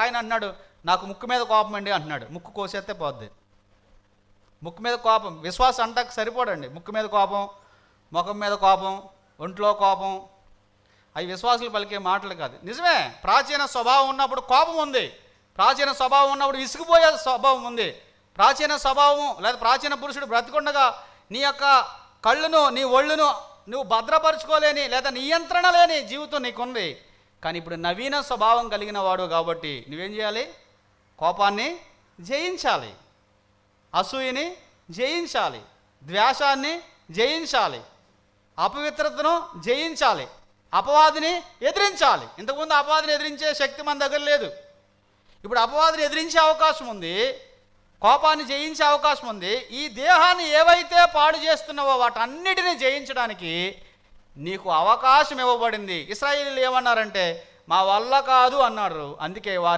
ఆయన అన్నాడు, నాకు ముక్కు మీద కోపం అండి అంటున్నాడు. ముక్కు కోసేస్తే పోద్ది. ముక్కు మీద కోపం విశ్వాసం అంటాక సరిపోడండి. ముక్కు మీద కోపం, ముఖం మీద కోపం, ఒంట్లో కోపం, అవి విశ్వాసులు పలికే మాటలు కాదు. నిజమే, ప్రాచీన స్వభావం ఉన్నప్పుడు కోపం ఉంది, ప్రాచీన స్వభావం ఉన్నప్పుడు విసిగిపోయే స్వభావం ఉంది. ప్రాచీన స్వభావం లేదా ప్రాచీన పురుషుడు బ్రతికుండగా నీ యొక్క కళ్ళును నీ ఒళ్ళును నువ్వు భద్రపరచుకోలేని లేదా నియంత్రణ లేని జీవితం నీకుంది. కానీ ఇప్పుడు నవీన స్వభావం కలిగిన వాడు కాబట్టి నువ్వేం చేయాలి? కోపాన్ని జయించాలి, అసూయని జయించాలి, ద్వేషాన్ని జయించాలి, అపవిత్రతను జయించాలి, అపవాదిని ఎదిరించాలి. ఇంతకుముందు అపవాదిని ఎదిరించే శక్తి మన దగ్గర లేదు. ఇప్పుడు అపవాదిని ఎదిరించే అవకాశం ఉంది, కోపాన్ని జయించే అవకాశం ఉంది. ఈ దేహాన్ని ఏవైతే పాడు చేస్తున్నావో వాటన్నిటిని జయించడానికి నీకు అవకాశం ఇవ్వబడింది. ఇశ్రాయేలీయులు ఏమన్నారంటే మా వల్ల కాదు అన్నారు. అందుకే వారిని